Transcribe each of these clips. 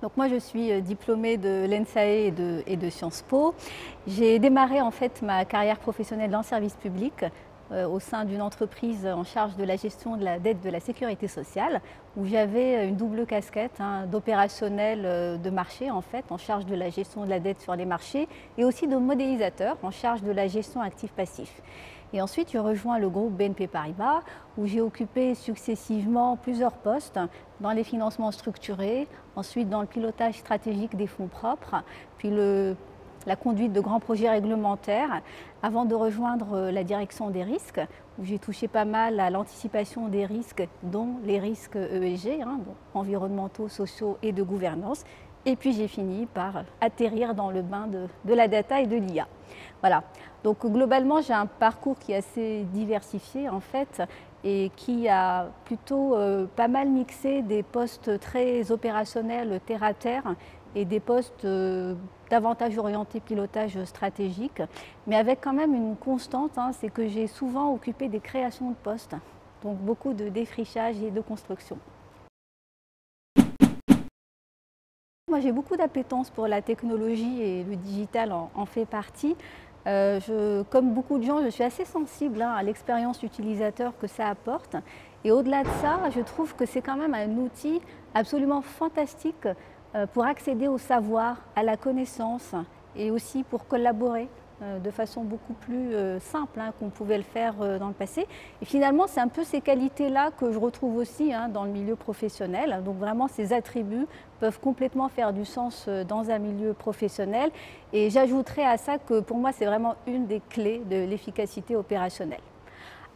Donc moi, je suis diplômée de l'ENSAE et de Sciences Po. J'ai démarré en fait ma carrière professionnelle dans le service public au sein d'une entreprise en charge de la gestion de la dette de la sécurité sociale, où j'avais une double casquette d'opérationnel de marché en fait, en charge de la gestion de la dette sur les marchés, et aussi de modélisateur en charge de la gestion actif-passif. Et ensuite, je rejoins le groupe BNP Paribas, où j'ai occupé successivement plusieurs postes dans les financements structurés, ensuite dans le pilotage stratégique des fonds propres, puis la conduite de grands projets réglementaires, avant de rejoindre la direction des risques, où j'ai touché pas mal à l'anticipation des risques, dont les risques ESG, donc environnementaux, sociaux et de gouvernance. Et puis j'ai fini par atterrir dans le bain de la data et de l'IA. Voilà. Donc globalement, j'ai un parcours qui est assez diversifié en fait et qui a plutôt pas mal mixé des postes très opérationnels terre à terre et des postes davantage orientés pilotage stratégique, mais avec quand même une constante, c'est que j'ai souvent occupé des créations de postes, donc beaucoup de défrichage et de construction. Moi, j'ai beaucoup d'appétence pour la technologie et le digital en fait partie. Comme beaucoup de gens, je suis assez sensible à l'expérience utilisateur que ça apporte. Et au-delà de ça, je trouve que c'est quand même un outil absolument fantastique pour accéder au savoir, à la connaissance et aussi pour collaborer de façon beaucoup plus simple qu'on pouvait le faire dans le passé. Et finalement, c'est un peu ces qualités-là que je retrouve aussi dans le milieu professionnel. Donc vraiment, ces attributs peuvent complètement faire du sens dans un milieu professionnel. Et j'ajouterais à ça que pour moi, c'est vraiment une des clés de l'efficacité opérationnelle.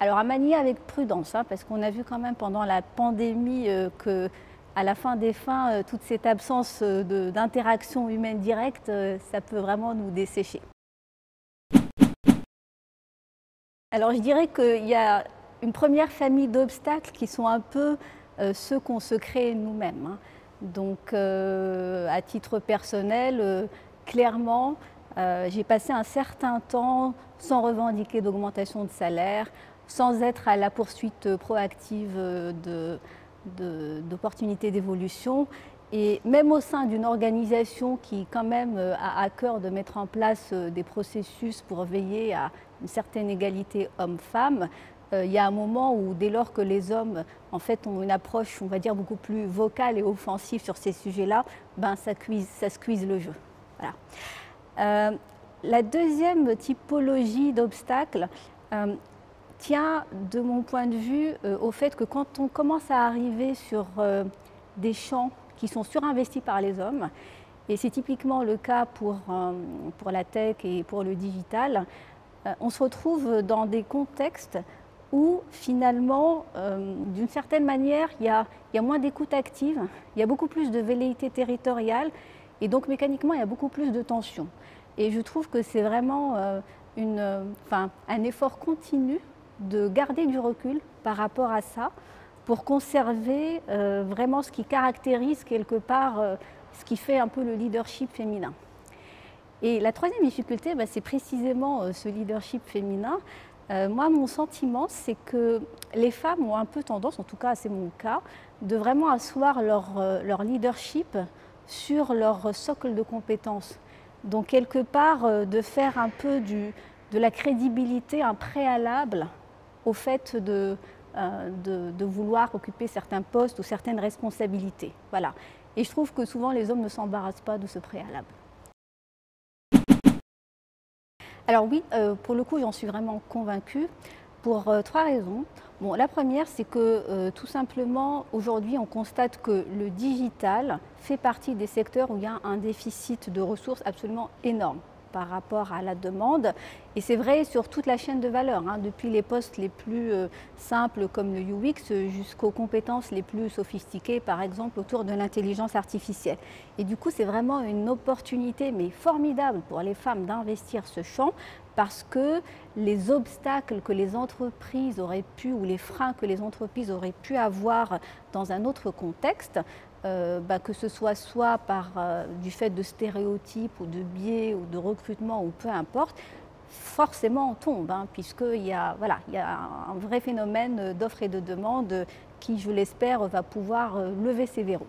Alors à manier avec prudence, parce qu'on a vu quand même pendant la pandémie que à la fin des fins, toute cette absence d'interaction humaine directe, ça peut vraiment nous dessécher. Alors je dirais qu'il y a une première famille d'obstacles qui sont un peu ceux qu'on se crée nous-mêmes. Donc à titre personnel, clairement, j'ai passé un certain temps sans revendiquer d'augmentation de salaire, sans être à la poursuite proactive d'opportunités d'évolution. Et même au sein d'une organisation qui quand même a à cœur de mettre en place des processus pour veiller à une certaine égalité homme-femme, il y a un moment où dès lors que les hommes en fait ont une approche, on va dire, beaucoup plus vocale et offensive sur ces sujets-là, ça squeeze le jeu. Voilà. La deuxième typologie d'obstacles tient, de mon point de vue, au fait que quand on commence à arriver sur des champs qui sont surinvestis par les hommes, et c'est typiquement le cas pour la tech et pour le digital, on se retrouve dans des contextes où finalement, d'une certaine manière, il y a moins d'écoute active, il y a beaucoup plus de velléité territoriale, et donc mécaniquement, il y a beaucoup plus de tension. Et je trouve que c'est vraiment un effort continu de garder du recul par rapport à ça, pour conserver vraiment ce qui caractérise quelque part ce qui fait un peu le leadership féminin. Et la troisième difficulté, c'est précisément ce leadership féminin. Moi, mon sentiment, c'est que les femmes ont un peu tendance, en tout cas c'est mon cas, de vraiment asseoir leur leadership sur leur socle de compétences. Donc quelque part, de faire un peu de la crédibilité un préalable au fait de vouloir occuper certains postes ou certaines responsabilités. Voilà. Et je trouve que souvent les hommes ne s'embarrassent pas de ce préalable. Alors oui, pour le coup, j'en suis vraiment convaincue pour trois raisons. Bon, la première, c'est que tout simplement, aujourd'hui, on constate que le digital fait partie des secteurs où il y a un déficit de ressources absolument énorme par rapport à la demande. Et c'est vrai sur toute la chaîne de valeur, depuis les postes les plus simples comme le UX jusqu'aux compétences les plus sophistiquées, par exemple autour de l'intelligence artificielle. Et du coup, c'est vraiment une opportunité, mais formidable pour les femmes d'investir ce champ, parce que les obstacles que les entreprises auraient pu, ou les freins que les entreprises auraient pu avoir dans un autre contexte, que ce soit du fait de stéréotypes ou de biais ou de recrutement ou peu importe, forcément on tombe, puisqu'il y a un vrai phénomène d'offre et de demande qui, je l'espère, va pouvoir lever ces verrous.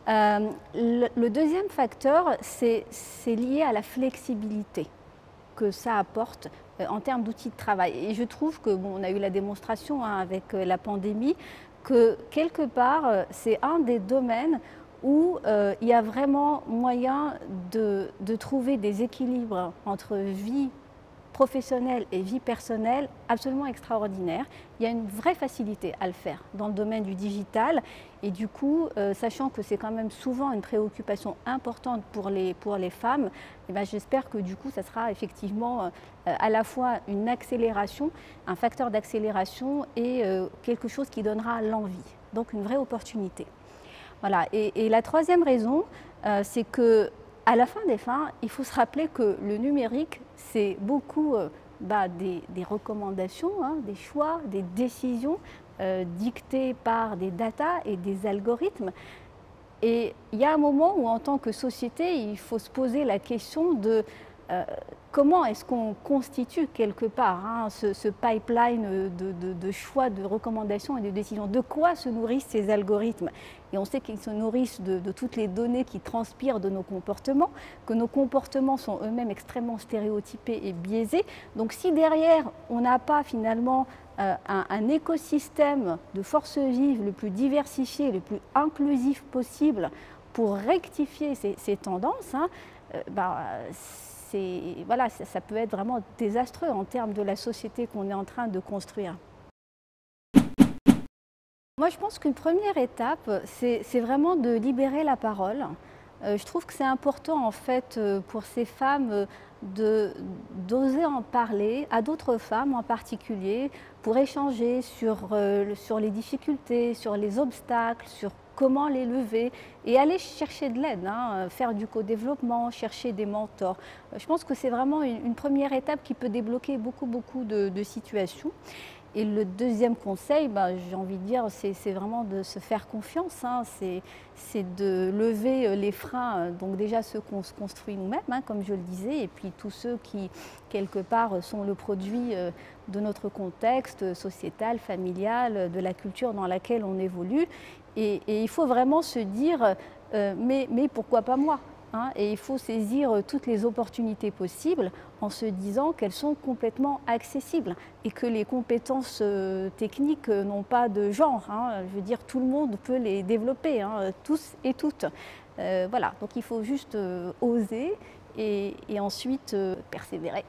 Le deuxième facteur, c'est lié à la flexibilité que ça apporte en termes d'outils de travail. Et je trouve que, bon, on a eu la démonstration avec la pandémie, que quelque part, c'est un des domaines où il y a vraiment moyen de trouver des équilibres entre vie professionnelle et vie personnelle absolument extraordinaire. Il y a une vraie facilité à le faire dans le domaine du digital et du coup, sachant que c'est quand même souvent une préoccupation importante pour les femmes, eh ben, j'espère que du coup, ça sera effectivement à la fois une accélération, un facteur d'accélération et quelque chose qui donnera l'envie. Donc une vraie opportunité. Voilà. Et la troisième raison, c'est que à la fin des fins, il faut se rappeler que le numérique, c'est beaucoup des recommandations, hein, des choix, des décisions dictées par des datas et des algorithmes. Et il y a un moment où, en tant que société, il faut se poser la question de comment est-ce qu'on constitue quelque part ce pipeline de choix, de recommandations et de décisions. De quoi se nourrissent ces algorithmes? Et on sait qu'ils se nourrissent de toutes les données qui transpirent de nos comportements, que nos comportements sont eux-mêmes extrêmement stéréotypés et biaisés. Donc si derrière, on n'a pas finalement un écosystème de forces vives le plus diversifié, le plus inclusif possible pour rectifier ces tendances, voilà, ça peut être vraiment désastreux en termes de la société qu'on est en train de construire. Moi, je pense qu'une première étape, c'est vraiment de libérer la parole. Je trouve que c'est important, en fait, pour ces femmes d'oser en parler à d'autres femmes en particulier, pour échanger sur les difficultés, sur les obstacles, sur comment les lever et aller chercher de l'aide, hein, faire du co-développement, chercher des mentors. Je pense que c'est vraiment une première étape qui peut débloquer beaucoup de situations. Et le deuxième conseil, j'ai envie de dire, c'est vraiment de se faire confiance, hein, c'est de lever les freins, donc déjà ceux qu'on se construit nous-mêmes, hein, comme je le disais, et puis tous ceux qui, quelque part, sont le produit de notre contexte sociétal, familial, de la culture dans laquelle on évolue. Et il faut vraiment se dire, mais pourquoi pas moi? Hein, et il faut saisir toutes les opportunités possibles en se disant qu'elles sont complètement accessibles et que les compétences techniques n'ont pas de genre. Hein. Je veux dire, tout le monde peut les développer, hein, tous et toutes. Voilà, donc il faut juste oser et ensuite persévérer.